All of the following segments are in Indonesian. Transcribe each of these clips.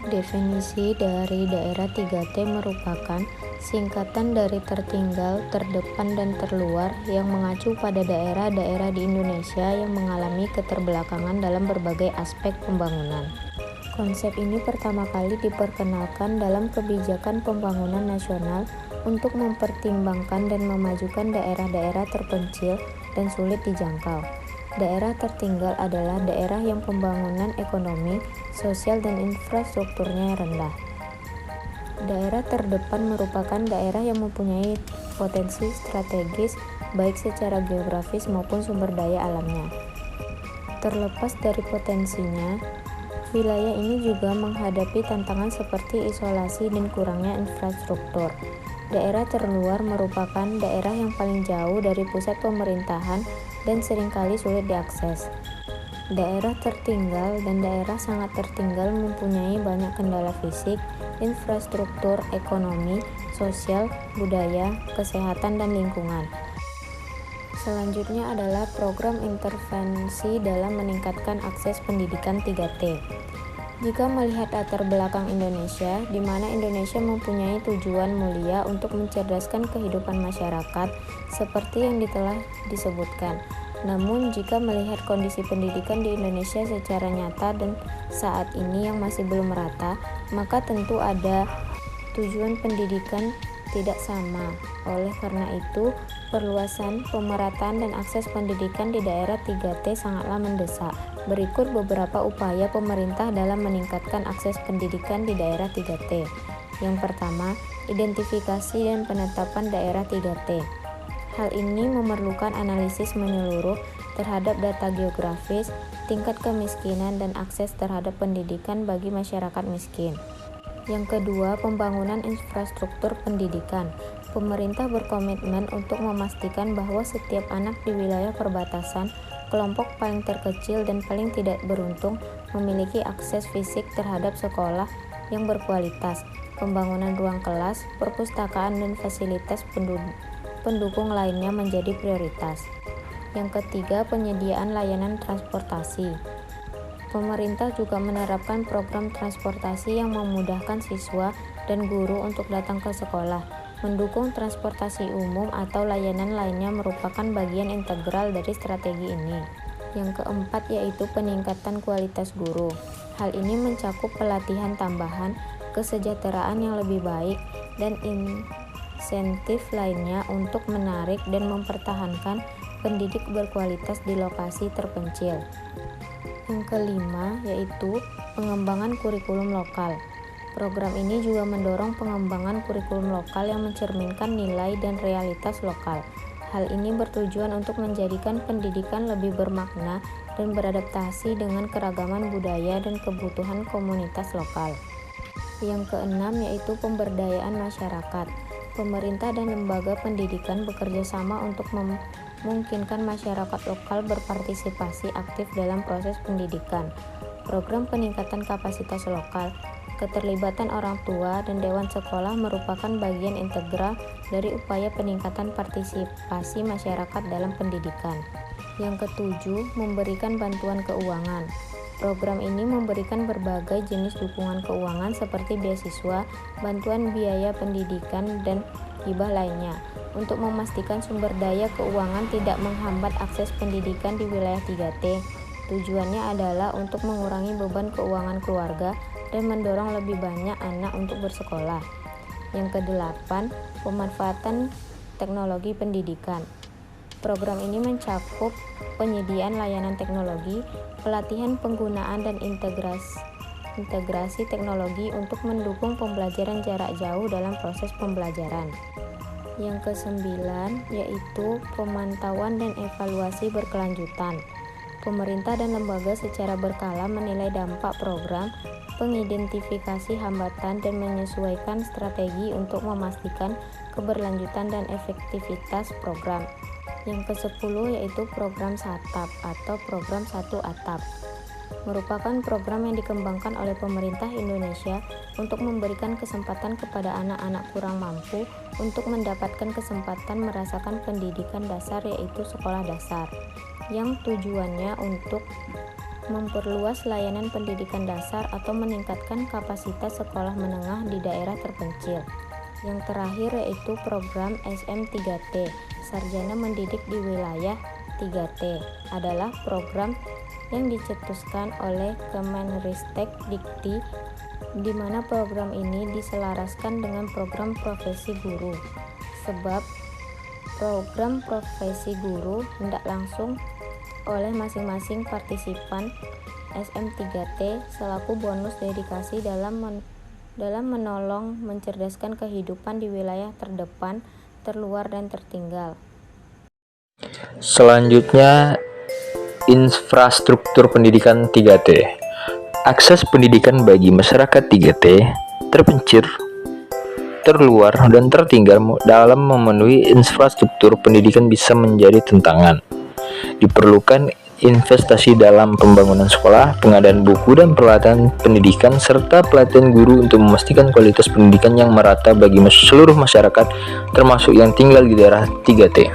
Definisi dari daerah 3T merupakan singkatan dari tertinggal, terdepan, dan terluar yang mengacu pada daerah-daerah di Indonesia yang mengalami keterbelakangan dalam berbagai aspek pembangunan. Konsep ini pertama kali diperkenalkan dalam kebijakan pembangunan nasional untuk mempertimbangkan dan memajukan daerah-daerah terpencil dan sulit dijangkau. Daerah tertinggal adalah daerah yang pembangunan ekonomi, sosial, dan infrastrukturnya rendah. Daerah terdepan merupakan daerah yang mempunyai potensi strategis baik secara geografis maupun sumber daya alamnya. Terlepas dari potensinya, wilayah ini juga menghadapi tantangan seperti isolasi dan kurangnya infrastruktur. Daerah terluar merupakan daerah yang paling jauh dari pusat pemerintahan dan seringkali sulit diakses. Daerah tertinggal dan daerah sangat tertinggal mempunyai banyak kendala fisik, infrastruktur, ekonomi, sosial, budaya, kesehatan, dan lingkungan. Selanjutnya adalah program intervensi dalam meningkatkan akses pendidikan 3T. Jika melihat latar belakang Indonesia, di mana Indonesia mempunyai tujuan mulia untuk mencerdaskan kehidupan masyarakat, seperti yang telah disebutkan. Namun, jika melihat kondisi pendidikan di Indonesia secara nyata dan saat ini yang masih belum merata, maka tentu ada tujuan pendidikan tidak sama. Oleh karena itu, perluasan, pemerataan, dan akses pendidikan di daerah 3T sangatlah mendesak. Berikut beberapa upaya pemerintah dalam meningkatkan akses pendidikan di daerah 3T. Yang pertama, identifikasi dan penetapan daerah 3T. Hal ini memerlukan analisis menyeluruh terhadap data geografis, tingkat kemiskinan, dan akses terhadap pendidikan bagi masyarakat miskin. Yang kedua, pembangunan infrastruktur pendidikan. Pemerintah berkomitmen untuk memastikan bahwa setiap anak di wilayah perbatasan, kelompok paling terkecil dan paling tidak beruntung memiliki akses fisik terhadap sekolah yang berkualitas, pembangunan ruang kelas, perpustakaan, dan fasilitas pendukung lainnya menjadi prioritas. Yang ketiga, penyediaan layanan transportasi. Pemerintah juga menerapkan program transportasi yang memudahkan siswa dan guru untuk datang ke sekolah. Mendukung transportasi umum atau layanan lainnya merupakan bagian integral dari strategi ini. Yang keempat yaitu peningkatan kualitas guru. Hal ini mencakup pelatihan tambahan, kesejahteraan yang lebih baik, dan insentif lainnya untuk menarik dan mempertahankan pendidik berkualitas di lokasi terpencil. Yang kelima yaitu pengembangan kurikulum lokal. Program ini juga mendorong pengembangan kurikulum lokal yang mencerminkan nilai dan realitas lokal. Hal ini bertujuan untuk menjadikan pendidikan lebih bermakna dan beradaptasi dengan keragaman budaya dan kebutuhan komunitas lokal. Yang keenam yaitu pemberdayaan masyarakat. Pemerintah dan lembaga pendidikan bekerja sama untuk memungkinkan masyarakat lokal berpartisipasi aktif dalam proses pendidikan. Program peningkatan kapasitas lokal, keterlibatan orang tua, dan dewan sekolah merupakan bagian integral dari upaya peningkatan partisipasi masyarakat dalam pendidikan. Yang ketujuh, memberikan bantuan keuangan. Program ini memberikan berbagai jenis dukungan keuangan seperti beasiswa, bantuan biaya pendidikan, dan hibah lainnya untuk memastikan sumber daya keuangan tidak menghambat akses pendidikan di wilayah 3T. Tujuannya adalah untuk mengurangi beban keuangan keluarga dan mendorong lebih banyak anak untuk bersekolah. Yang kedelapan, pemanfaatan teknologi pendidikan. Program ini mencakup penyediaan layanan teknologi, pelatihan penggunaan, dan integrasi teknologi untuk mendukung pembelajaran jarak jauh dalam proses pembelajaran. Yang kesembilan yaitu pemantauan dan evaluasi berkelanjutan. Pemerintah dan lembaga secara berkala menilai dampak program, mengidentifikasi hambatan, dan menyesuaikan strategi untuk memastikan keberlanjutan dan efektivitas program. Yang ke-10 yaitu program SATAP atau program Satu Atap. Merupakan program yang dikembangkan oleh pemerintah Indonesia untuk memberikan kesempatan kepada anak-anak kurang mampu untuk mendapatkan kesempatan merasakan pendidikan dasar yaitu sekolah dasar, yang tujuannya untuk memperluas layanan pendidikan dasar atau meningkatkan kapasitas sekolah menengah di daerah terpencil. Yang terakhir yaitu program SM3T, Sarjana Mendidik di Wilayah 3T, adalah program yang dicetuskan oleh Kemenristek Dikti, di mana program ini diselaraskan dengan program profesi guru. Sebab program profesi guru hendak langsung oleh masing-masing partisipan SM3T selaku bonus dedikasi dalam menolong mencerdaskan kehidupan di wilayah terdepan, terluar, dan tertinggal. Selanjutnya, infrastruktur pendidikan 3T. Akses pendidikan bagi masyarakat 3T terpencil, terluar, dan tertinggal dalam memenuhi infrastruktur pendidikan bisa menjadi tantangan. Diperlukan investasi dalam pembangunan sekolah, pengadaan buku dan peralatan pendidikan, serta pelatihan guru untuk memastikan kualitas pendidikan yang merata bagi seluruh masyarakat, termasuk yang tinggal di daerah 3T.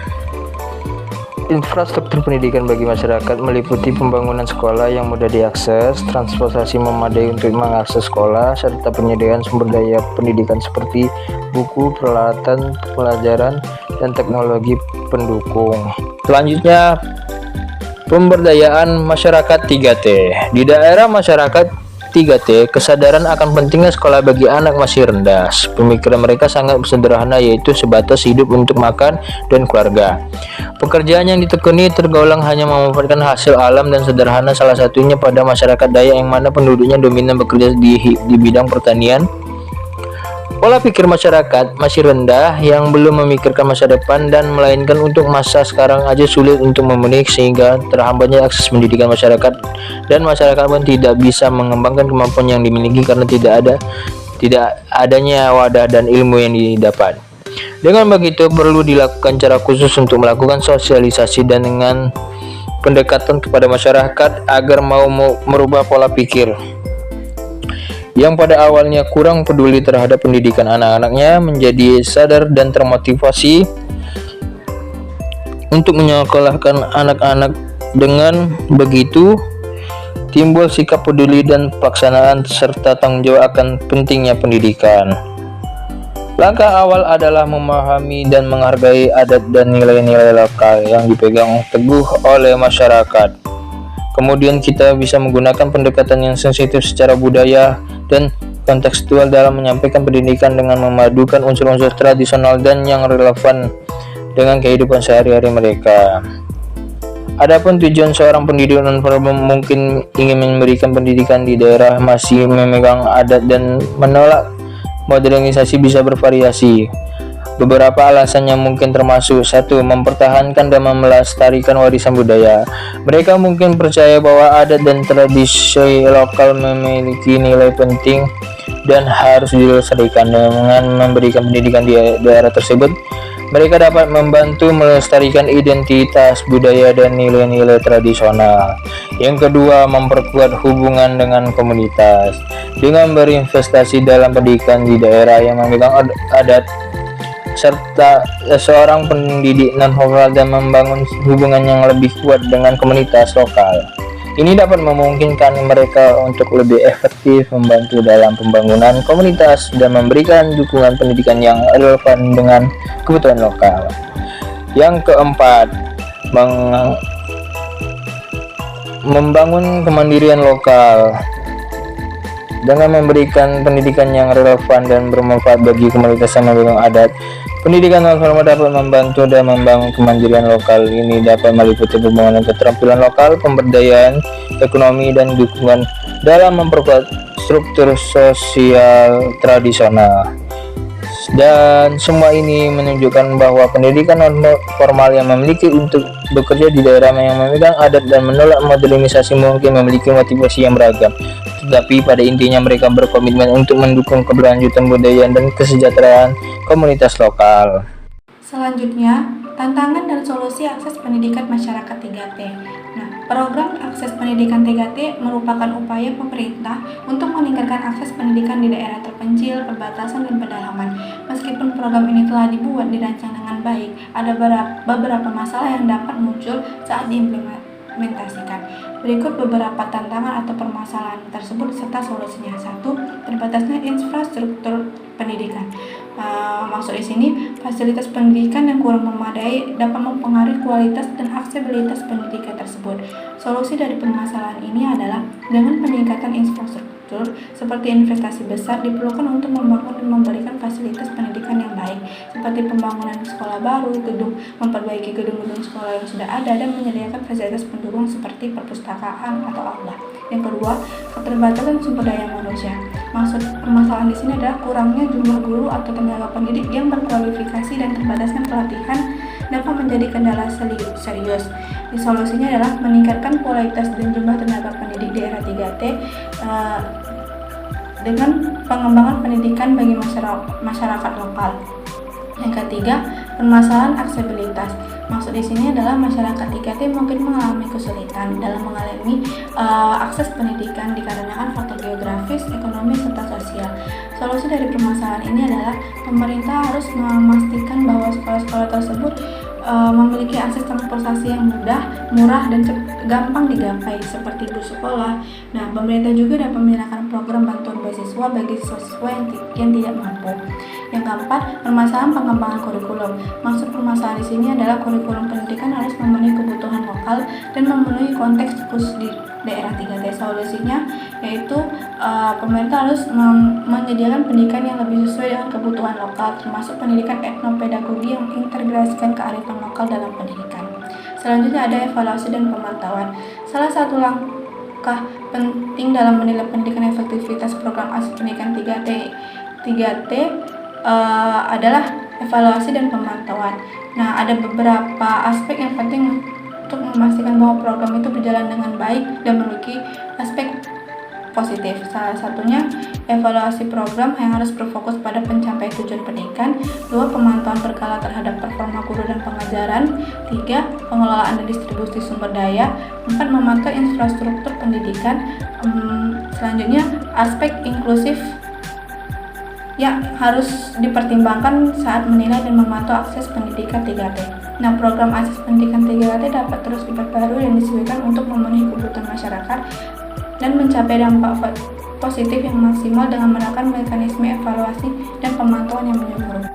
Infrastruktur pendidikan bagi masyarakat meliputi pembangunan sekolah yang mudah diakses, transportasi memadai untuk mengakses sekolah, serta penyediaan sumber daya pendidikan seperti buku, peralatan pelajaran, dan teknologi pendukung. Selanjutnya, pemberdayaan masyarakat 3T. Di daerah masyarakat 3T, kesadaran akan pentingnya sekolah bagi anak masih rendah. Pemikiran mereka sangat sederhana, yaitu sebatas hidup untuk makan dan keluarga. Pekerjaan yang ditekuni tergolong hanya memanfaatkan hasil alam dan sederhana, salah satunya pada masyarakat Dayak yang mana penduduknya dominan bekerja di bidang pertanian. Pola pikir masyarakat masih rendah yang belum memikirkan masa depan dan melainkan untuk masa sekarang aja sulit untuk memenuhi, sehingga terhambatnya akses pendidikan masyarakat, dan masyarakat pun tidak bisa mengembangkan kemampuan yang dimiliki karena tidak adanya wadah dan ilmu yang didapat. Dengan begitu, perlu dilakukan cara khusus untuk melakukan sosialisasi dan dengan pendekatan kepada masyarakat agar mau merubah pola pikir yang pada awalnya kurang peduli terhadap pendidikan anak-anaknya menjadi sadar dan termotivasi untuk menyekolahkan anak-anak. Dengan begitu, timbul sikap peduli dan pelaksanaan serta tanggung jawab akan pentingnya pendidikan. Langkah awal adalah memahami dan menghargai adat dan nilai-nilai lokal yang dipegang teguh oleh masyarakat. Kemudian kita bisa menggunakan pendekatan yang sensitif secara budaya dan kontekstual dalam menyampaikan pendidikan dengan memadukan unsur-unsur tradisional dan yang relevan dengan kehidupan sehari-hari mereka. Adapun tujuan seorang pendidik non-formal mungkin ingin memberikan pendidikan di daerah masih memegang adat dan menolak modernisasi bisa bervariasi. Beberapa alasan yang mungkin termasuk: 1. Mempertahankan dan melestarikan warisan budaya. Mereka mungkin percaya bahwa adat dan tradisi lokal memiliki nilai penting dan harus dilestarikan. Dengan memberikan pendidikan di daerah tersebut, mereka dapat membantu melestarikan identitas budaya dan nilai-nilai tradisional. Yang kedua, memperkuat hubungan dengan komunitas. Dengan berinvestasi dalam pendidikan di daerah yang memegang adat, serta seorang pendidik non-formal dan membangun hubungan yang lebih kuat dengan komunitas lokal. Ini dapat memungkinkan mereka untuk lebih efektif membantu dalam pembangunan komunitas dan memberikan dukungan pendidikan yang relevan dengan kebutuhan lokal. Yang keempat, membangun kemandirian lokal. Dengan memberikan pendidikan yang relevan dan bermanfaat bagi komunitas yang memegang adat, pendidikan non-formal dapat membantu dan membangun kemandirian lokal. Ini dapat meliputi pembangunan keterampilan lokal, pemberdayaan ekonomi, dan dukungan dalam memperkuat struktur sosial tradisional. Dan semua ini menunjukkan bahwa pendidikan non-formal yang memiliki untuk bekerja di daerah yang memegang adat dan menolak modernisasi mungkin memiliki motivasi yang beragam, tetapi pada intinya mereka berkomitmen untuk mendukung keberlanjutan budaya dan kesejahteraan komunitas lokal. Selanjutnya, tantangan dan solusi akses pendidikan masyarakat 3T. Nah, program akses pendidikan 3T merupakan upaya pemerintah untuk meningkatkan akses pendidikan di daerah terpencil, perbatasan, dan pedalaman. Meskipun program ini telah dibuat dirancang dengan baik, ada beberapa masalah yang dapat muncul saat diimplementasikan. Berikut beberapa tantangan atau permasalahan tersebut serta solusinya. 1. Terbatasnya infrastruktur pendidikan. Maksud di sini, fasilitas pendidikan yang kurang memadai dapat mempengaruhi kualitas dan aksesibilitas pendidikan tersebut. Solusi dari permasalahan ini adalah dengan peningkatan infrastruktur seperti investasi besar diperlukan untuk membangun dan memberikan fasilitas pendidikan yang baik, seperti pembangunan sekolah baru, memperbaiki gedung-gedung sekolah yang sudah ada, dan menyediakan fasilitas pendukung seperti perpustakaan atau aula. Yang kedua, keterbatasan sumber daya manusia. Maksud permasalahan di sini adalah kurangnya jumlah guru atau tenaga pendidik yang berkualifikasi dan terbatasnya pelatihan dapat menjadi kendala serius. Solusinya adalah meningkatkan kualitas dan jumlah tenaga pendidik di era 3T dengan pengembangan pendidikan bagi masyarakat lokal. Yang ketiga, permasalahan aksesibilitas. Maksud di sini adalah masyarakat 3T mungkin mengalami kesulitan dalam mengalami akses pendidikan dikarenakan faktor geografis, ekonomi, serta sosial. Solusi dari permasalahan ini adalah pemerintah harus memastikan bahwa sekolah-sekolah tersebut memiliki akses transportasi yang mudah, murah, dan gampang digapai seperti bus sekolah. Nah, pemerintah juga dapat menyediakan program bantuan beasiswa bagi siswa yang tidak mampu. Yang keempat, permasalahan pengembangan kurikulum. Maksud permasalahan di sini adalah kurikulum pendidikan harus memenuhi kebutuhan lokal dan memenuhi konteks khusus di daerah 3T. Solusinya yaitu pemerintah harus menyediakan pendidikan yang lebih sesuai dengan kebutuhan lokal, termasuk pendidikan etnopedagogi yang mengintegrasikan kearifan lokal dalam pendidikan. Selanjutnya ada evaluasi dan pemantauan. Salah satu langkah penting dalam menilai pendidikan efektivitas program akses pendidikan 3T adalah evaluasi dan pemantauan. Nah, ada beberapa aspek yang penting untuk memastikan bahwa program itu berjalan dengan baik dan memiliki aspek positif. Salah satunya evaluasi program yang harus berfokus pada pencapaian tujuan pendidikan. 2. Pemantauan berkala terhadap performa guru dan pengajaran. 3. Pengelolaan dan distribusi sumber daya. 4. Memantau infrastruktur pendidikan. Selanjutnya aspek inklusif yang harus dipertimbangkan saat menilai dan memantau akses pendidikan 3T. Nah, program akses pendidikan 3T dapat terus diperbarui dan disesuaikan untuk memenuhi kebutuhan masyarakat dan mencapai dampak positif yang maksimal dengan menerapkan mekanisme evaluasi dan pemantauan yang menyeluruh.